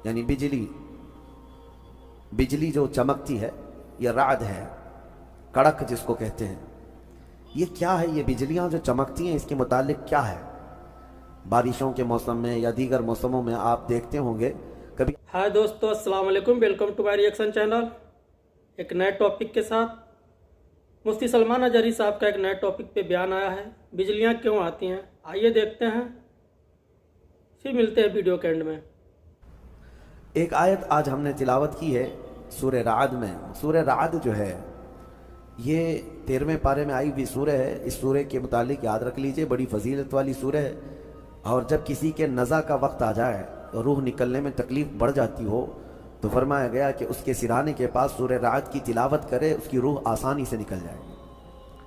یعنی بجلی جو چمکتی ہے، یہ رعد ہے، کڑک جس کو کہتے ہیں. یہ کیا ہے؟ یہ بجلیاں جو چمکتی ہیں اس کے متعلق کیا ہے؟ بارشوں کے موسم میں یا دیگر موسموں میں آپ دیکھتے ہوں گے کبھی. ہائے دوستو، السلام علیکم، welcome to my reaction channel. ایک نئے ٹاپک کے ساتھ مفتی سلمان اجہری صاحب کا ایک نئے ٹاپک پہ بیان آیا ہے. بجلیاں کیوں آتی ہیں؟ آئیے دیکھتے ہیں، پھر ملتے ہیں ویڈیو کے اینڈ میں. ایک آیت آج ہم نے تلاوت کی ہے سورہ رعد میں. سورہ رعد جو ہے یہ 13ویں پارے میں آئی ہوئی سورہ ہے. اس سورہ کے متعلق یاد رکھ لیجئے، بڑی فضیلت والی سورہ ہے. اور جب کسی کے نزع کا وقت آ جائے، روح نکلنے میں تکلیف بڑھ جاتی ہو، تو فرمایا گیا کہ اس کے سرانے کے پاس سورہ رعد کی تلاوت کرے، اس کی روح آسانی سے نکل جائے.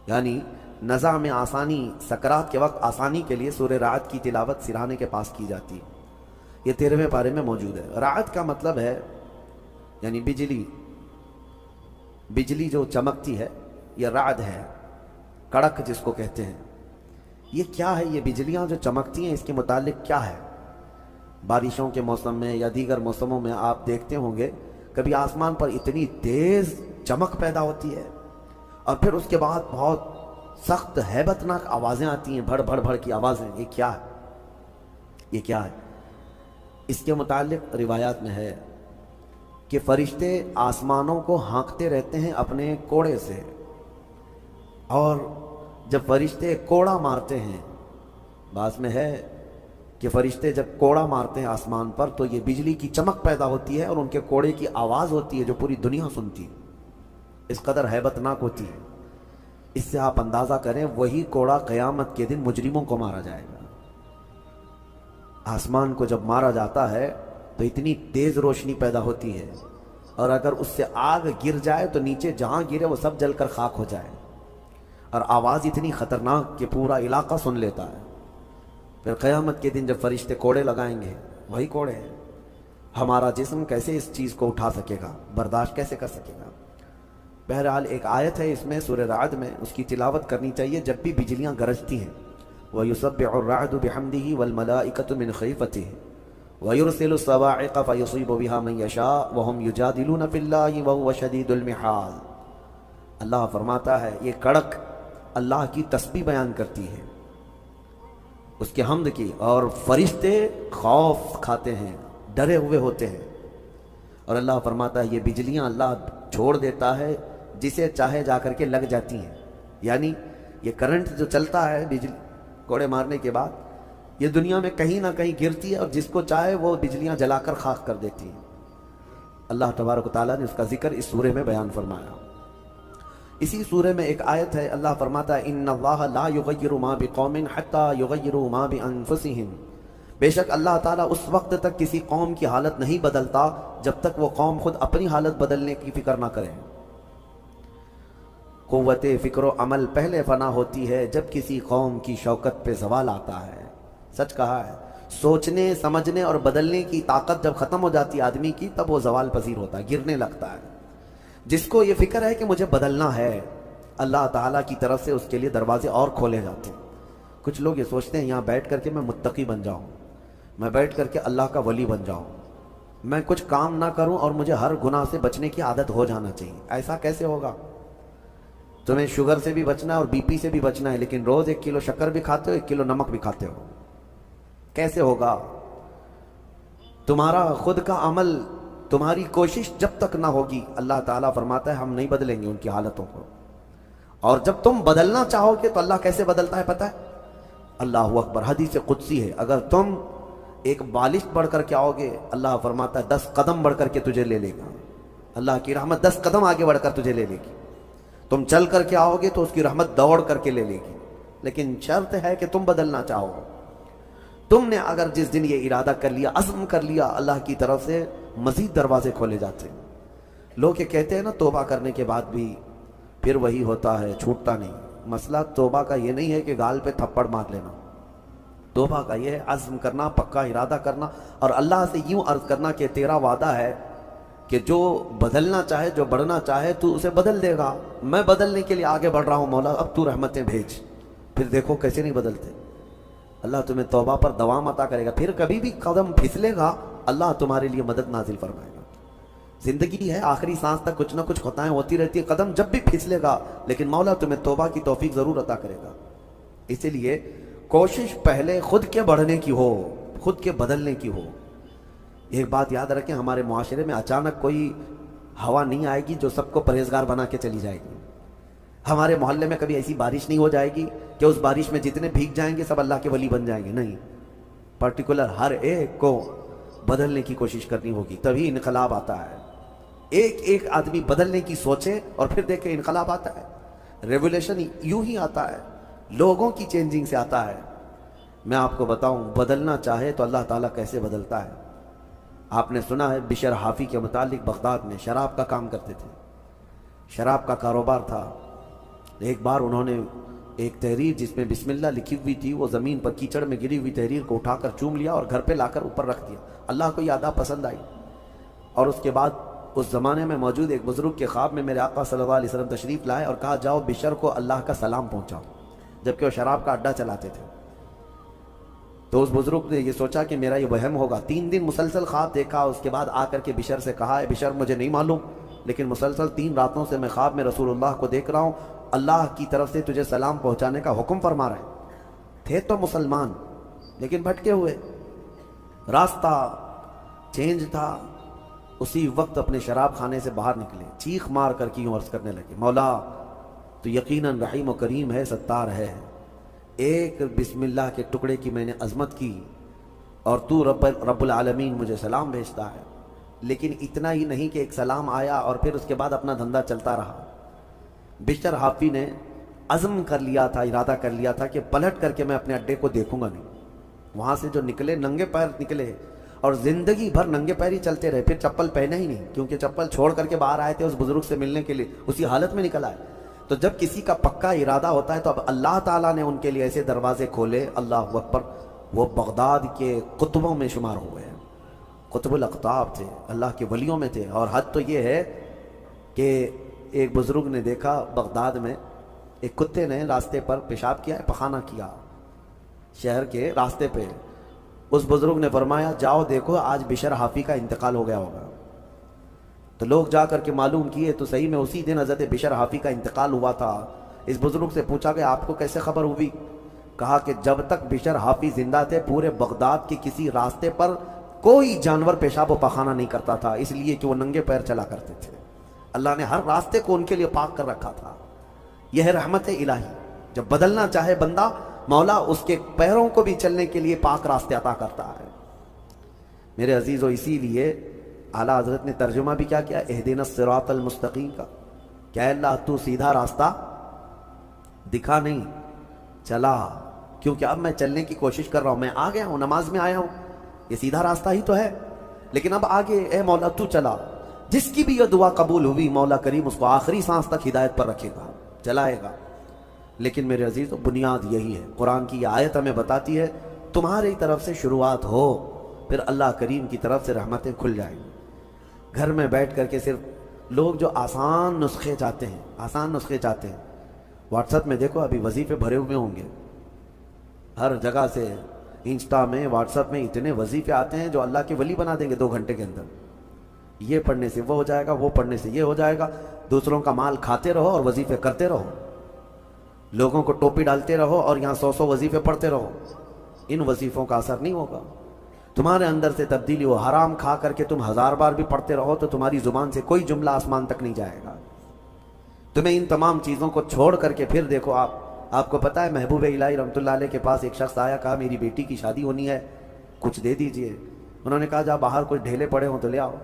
یعنی نزع میں آسانی، سکرات کے وقت آسانی کے لیے سورہ رعد کی تلاوت سرانے کے پاس کی جاتی ہے. یہ 13ویں پارے میں موجود ہے. رعد کا مطلب ہے یعنی بجلی جو چمکتی ہے، یہ رعد ہے، کڑک جس کو کہتے ہیں. یہ کیا ہے؟ یہ بجلیاں جو چمکتی ہیں اس کے متعلق کیا ہے؟ بارشوں کے موسم میں یا دیگر موسموں میں آپ دیکھتے ہوں گے کبھی آسمان پر اتنی تیز چمک پیدا ہوتی ہے اور پھر اس کے بعد بہت سخت ہیبت ناک آوازیں آتی ہیں، بھڑ بھڑ بھڑ کی آوازیں. یہ کیا ہے؟ یہ کیا ہے؟ اس کے متعلق روایات میں ہے کہ فرشتے آسمانوں کو ہانکتے رہتے ہیں اپنے کوڑے سے، اور جب فرشتے کوڑا مارتے ہیں، بعض میں ہے کہ فرشتے جب کوڑا مارتے ہیں آسمان پر تو یہ بجلی کی چمک پیدا ہوتی ہے اور ان کے کوڑے کی آواز ہوتی ہے جو پوری دنیا سنتی ہے. اس قدر ہیبت ناک ہوتی ہے. اس سے آپ اندازہ کریں وہی کوڑا قیامت کے دن مجرموں کو مارا جائے گا. آسمان کو جب مارا جاتا ہے تو اتنی تیز روشنی پیدا ہوتی ہے، اور اگر اس سے آگ گر جائے تو نیچے جہاں گرے وہ سب جل کر خاک ہو جائے، اور آواز اتنی خطرناک کہ پورا علاقہ سن لیتا ہے. پھر قیامت کے دن جب فرشتے کوڑے لگائیں گے، وہی کوڑے ہیں. ہمارا جسم کیسے اس چیز کو اٹھا سکے گا، برداشت کیسے کر سکے گا؟ بہرحال ایک آیت ہے اس میں سورہ رعد میں، اس کی تلاوت کرنی چاہیے جب بھی بجلیاں گرجتی ہیں. وَيُسَبِّحُ الرَّعْدُ بِحَمْدِهِ وَالْمَلَائِكَةُ مِنْ خِيفَتِهِ وَيُرْسِلُ الصَّوَاعِقَ فَيُصِيبُ بِهَا مَنْ يَشَاءُ وَهُمْ يُجَادِلُونَ فِي اللَّهِ وَهُوَ شَدِيدُ الْمِحَالِ. اللہ فرماتا ہے یہ کڑک اللہ کی تسبیح بیان کرتی ہے، اس کے حمد کی، اور فرشتے خوف کھاتے ہیں، ڈرے ہوئے ہوتے ہیں. اور اللہ فرماتا ہے یہ بجلیاں اللہ چھوڑ دیتا ہے، جسے چاہے جا کر کے لگ جاتی ہیں. یعنی یہ کرنٹ جو چلتا ہے بجلی کوڑے مارنے کے بعد، یہ دنیا میں کہیں نہ کہیں گرتی ہے اور جس کو چاہے وہ بجلیاں جلا کر خاک کر دیتی ہیں. اللہ تبارک و تعالیٰ نے اس کا ذکر اس سورہ میں بیان فرمایا. اسی سورہ میں ایک آیت ہے، اللہ فرماتا ہے ان اللہ لا یغیر ما بقوم حتی یغیروا ما بانفسہم. بے شک اللہ تعالیٰ اس وقت تک کسی قوم کی حالت نہیں بدلتا جب تک وہ قوم خود اپنی حالت بدلنے کی فکر نہ کرے. قوت فکر و عمل پہلے فنا ہوتی ہے جب کسی قوم کی شوکت پہ زوال آتا ہے. سچ کہا ہے، سوچنے سمجھنے اور بدلنے کی طاقت جب ختم ہو جاتی ہے آدمی کی، تب وہ زوال پذیر ہوتا ہے، گرنے لگتا ہے. جس کو یہ فکر ہے کہ مجھے بدلنا ہے، اللہ تعالیٰ کی طرف سے اس کے لیے دروازے اور کھولے جاتے ہیں. کچھ لوگ یہ سوچتے ہیں یہاں بیٹھ کر کے میں متقی بن جاؤں، میں بیٹھ کر کے اللہ کا ولی بن جاؤں، میں کچھ کام نہ کروں اور مجھے ہر گناہ سے بچنے کی عادت ہو جانا چاہیے. ایسا کیسے ہوگا؟ تمہیں شوگر سے بھی بچنا ہے اور بی پی سے بھی بچنا ہے، لیکن روز 1 کلو شکر بھی کھاتے ہو، 1 کلو نمک بھی کھاتے ہو. کیسے ہوگا؟ تمہارا خود کا عمل، تمہاری کوشش جب تک نہ ہوگی، اللہ تعالیٰ فرماتا ہے ہم نہیں بدلیں گے ان کی حالتوں کو. اور جب تم بدلنا چاہو گے تو اللہ کیسے بدلتا ہے پتہ ہے؟ اللہ اکبر، حدیث قدسی ہے، اگر تم ایک بالش بڑھ کر کے آؤ گے، اللہ فرماتا ہے 10 قدم بڑھ کر کے تجھے لے لے گا. اللہ کی رحمت 10 قدم آگے بڑھ کر تجھے لے لے گی. تم چل کر کے آؤ گے تو اس کی رحمت دوڑ کر کے لے لے گی. لیکن شرط ہے کہ تم بدلنا چاہو. تم نے اگر جس دن یہ ارادہ کر لیا، عزم کر لیا، اللہ کی طرف سے مزید دروازے کھولے جاتے ہیں. لوگ یہ کہتے ہیں نا توبہ کرنے کے بعد بھی پھر وہی ہوتا ہے، چھوٹتا نہیں. مسئلہ توبہ کا یہ نہیں ہے کہ گال پہ تھپڑ مار لینا. توبہ کا یہ ہے عزم کرنا، پکا ارادہ کرنا، اور اللہ سے یوں عرض کرنا کہ تیرا وعدہ ہے کہ جو بدلنا چاہے، جو بڑھنا چاہے تو اسے بدل دے گا. میں بدلنے کے لیے آگے بڑھ رہا ہوں مولا، اب تو رحمتیں بھیج. پھر دیکھو کیسے نہیں بدلتے. اللہ تمہیں توبہ پر دوام عطا کرے گا. پھر کبھی بھی قدم پھسلے گا اللہ تمہارے لیے مدد نازل فرمائے گا۔ زندگی ہے، آخری سانس تک کچھ نہ کچھ خطائیں ہوتی رہتی ہیں، قدم جب بھی پھسلے گا لیکن مولا تمہیں توبہ کی توفیق ضرور عطا کرے گا۔ اسی لیے کوشش پہلے خود کے بڑھنے کی ہو، خود کے بدلنے کی ہو۔ ایک بات یاد رکھیں، ہمارے معاشرے میں اچانک کوئی ہوا نہیں آئے گی جو سب کو پرہیزگار بنا کے چلی جائے گی۔ ہمارے محلے میں کبھی ایسی بارش نہیں ہو جائے گی کہ اس بارش میں جتنے بھیگ جائیں گے سب اللہ کے ولی بن جائیں گے، نہیں، پرٹیکولر ہر ایک کو بدلنے کی کوشش کرنی ہوگی، تبھی انقلاب آتا ہے۔ ایک ایک آدمی بدلنے کی سوچے اور پھر دیکھے انقلاب آتا ہے۔ ریولیوشن یوں ہی آتا ہے، لوگوں کی چینجنگ سے آتا ہے۔ میں آپ کو بتاؤں، بدلنا چاہے تو اللہ تعالیٰ کیسے بدلتا ہے۔ آپ نے سنا ہے بشر حافی کے متعلق، بغداد میں شراب کا کام کرتے تھے، شراب کا کاروبار تھا۔ ایک بار انہوں نے ایک تحریر جس میں بسم اللہ لکھی ہوئی تھی، وہ زمین پر کیچڑ میں گری ہوئی تحریر کو اٹھا کر چوم لیا اور گھر پہ لا کر اوپر رکھ دیا۔ اللہ کو یہ ادا پسند آئی، اور اس کے بعد اس زمانے میں موجود ایک بزرگ کے خواب میں میرے آقا صلی اللہ علیہ وسلم تشریف لائے اور کہا جاؤ بشر کو اللہ کا سلام پہنچاؤ، جبکہ وہ شراب کا اڈا چلاتے تھے۔ تو اس بزرگ نے یہ سوچا کہ میرا یہ وہم ہوگا، 3 دن مسلسل خواب دیکھا، اس کے بعد آ کر کے بشر سے کہا، بشر مجھے نہیں معلوم لیکن مسلسل 3 راتوں سے میں خواب میں رسول اللہ کو دیکھ رہا ہوں، اللہ کی طرف سے تجھے سلام پہنچانے کا حکم فرما رہے ہیں۔ تھے تو مسلمان لیکن بھٹکے ہوئے، راستہ چینج تھا۔ اسی وقت اپنے شراب خانے سے باہر نکلے، چیخ مار کر کی عرض کرنے لگے، مولا تو یقیناً رحیم و کریم ہے، ستار ہے، ایک بسم اللہ کے ٹکڑے کی میں نے عظمت کی اور تو رب العالمین مجھے سلام بھیجتا ہے۔ لیکن اتنا ہی نہیں کہ ایک سلام آیا اور پھر اس کے بعد اپنا دھندا چلتا رہا۔ بشر حافی نے عزم کر لیا تھا، ارادہ کر لیا تھا کہ پلٹ کر کے میں اپنے اڈے کو دیکھوں گا نہیں۔ وہاں سے جو نکلے ننگے پیر نکلے اور زندگی بھر ننگے پیر ہی چلتے رہے، پھر چپل پہنے ہی نہیں، کیونکہ چپل چھوڑ کر کے باہر آئے تھے اس بزرگ سے ملنے کے لیے، اسی حالت میں نکل آئے۔ تو جب کسی کا پکا ارادہ ہوتا ہے تو اب اللہ تعالیٰ نے ان کے لیے ایسے دروازے کھولے، اللہ اکبر، وہ بغداد کے قطبوں میں شمار ہوئے ہیں، قطب الاقطاب تھے، اللہ کے ولیوں میں تھے۔ اور حد تو یہ ہے کہ ایک بزرگ نے دیکھا بغداد میں ایک کتے نے راستے پر پیشاب کیا ہے، پخانہ کیا شہر کے راستے پہ۔ اس بزرگ نے فرمایا جاؤ دیکھو آج بشر حافی کا انتقال ہو گیا ہوگا۔ تو لوگ جا کر کے معلوم کیے تو صحیح میں اسی دن حضرت بشر حافی کا انتقال ہوا تھا۔ اس بزرگ سے پوچھا کہ آپ کو کیسے خبر ہوئی؟ کہا کہ جب تک بشر حافی زندہ تھے پورے بغداد کے کسی راستے پر کوئی جانور پیشاب و پخانہ نہیں کرتا تھا، اس لیے کہ وہ ننگے پیر چلا کرتے تھے۔ اللہ نے ہر راستے کو ان کے لیے پاک کر رکھا تھا۔ یہ ہے رحمت الہی، جب بدلنا چاہے بندہ مولا اس کے پیروں کو بھی چلنے کے لیے پاک راستے عطا کرتا ہے۔ میرے عزیزو، اسی لیے اعلیٰ حضرت نے ترجمہ بھی کیا اہدنا الصراط المستقیم کا، کیا اللہ تو سیدھا راستہ دکھا نہیں، چلا، کیونکہ اب میں چلنے کی کوشش کر رہا ہوں، میں آ گیا ہوں، نماز میں آیا ہوں، یہ سیدھا راستہ ہی تو ہے، لیکن اب آگے اے مولا تو چلا۔ جس کی بھی یہ دعا قبول ہوئی مولا کریم اس کو آخری سانس تک ہدایت پر رکھے گا، چلائے گا۔ لیکن میرے عزیز بنیاد یہی ہے، قرآن کی یہ آیت ہمیں بتاتی ہے تمہاری طرف سے شروعات ہو، پھر اللہ کریم کی طرف سے رحمتیں کھل جائیں گی۔ گھر میں بیٹھ کر کے صرف لوگ جو آسان نسخے چاہتے ہیں، واٹس ایپ میں دیکھو ابھی وظیفے بھرے ہوئے ہوں گے، ہر جگہ سے انسٹا میں واٹس ایپ میں اتنے وظیفے آتے ہیں جو اللہ کے ولی بنا دیں گے 2 گھنٹے کے اندر۔ یہ پڑھنے سے وہ ہو جائے گا، وہ پڑھنے سے یہ ہو جائے گا، دوسروں کا مال کھاتے رہو اور وظیفے کرتے رہو، لوگوں کو ٹوپی ڈالتے رہو اور یہاں 100 وظیفے پڑھتے رہو، ان وظیفوں کا اثر نہیں ہوگا۔ تمہارے اندر سے تبدیلی ہو، حرام کھا کر کے تم 1000 بار بھی پڑھتے رہو تو تمہاری زبان سے کوئی جملہ آسمان تک نہیں جائے گا۔ تمہیں ان تمام چیزوں کو چھوڑ کر کے پھر دیکھو، آپ کو پتہ ہے محبوب الہی رحمۃ اللہ علیہ کے پاس ایک شخص آیا، کہا میری بیٹی کی شادی ہونی ہے، کچھ دے دیجئے۔ انہوں نے کہا جا باہر کچھ ڈھیلے پڑے ہوں تو لے آؤ۔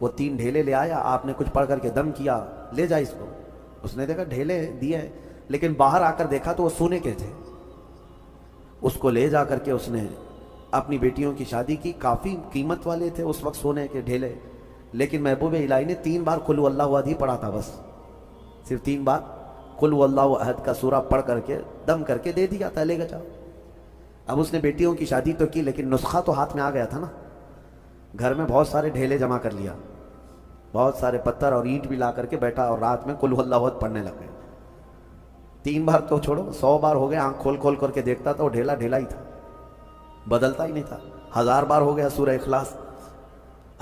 وہ 3 ڈھیلے لے آیا، آپ نے کچھ پڑھ کر کے دم کیا، لے جا اس کو۔ اس نے دیکھا ڈھیلے دیے، لیکن باہر آ کر دیکھا تو وہ سونے کے تھے۔ اس کو لے جا کر کے اس نے اپنی بیٹیوں کی شادی کی، کافی قیمت والے تھے اس وقت سونے کے ڈھیلے، لیکن محبوب الہی نے 3 بار قل اللہ احد ہی پڑھا تھا، بس صرف 3 بار قل اللہ احد کا سورہ پڑھ کر کے دم کر کے دے دیا تھا، لے گا جاؤ۔ اب اس نے بیٹیوں کی شادی تو کی، لیکن نسخہ تو ہاتھ میں آ گیا تھا نا۔ گھر میں بہت سارے ڈھیلے جمع کر لیا، بہت سارے پتھر اور اینٹ بھی لا کر کے بیٹھا اور رات میں قل اللہ احد پڑھنے لگ گئے۔ 3 بار تو چھوڑو، 100 بار ہو گئے، آنکھ کھول کھول کر کے دیکھتا تھا وہ ڈھیلا ڈھیلا ہی تھا، بدلتا ہی نہیں تھا۔ 1000 بار ہو گیا سورہ اخلاص،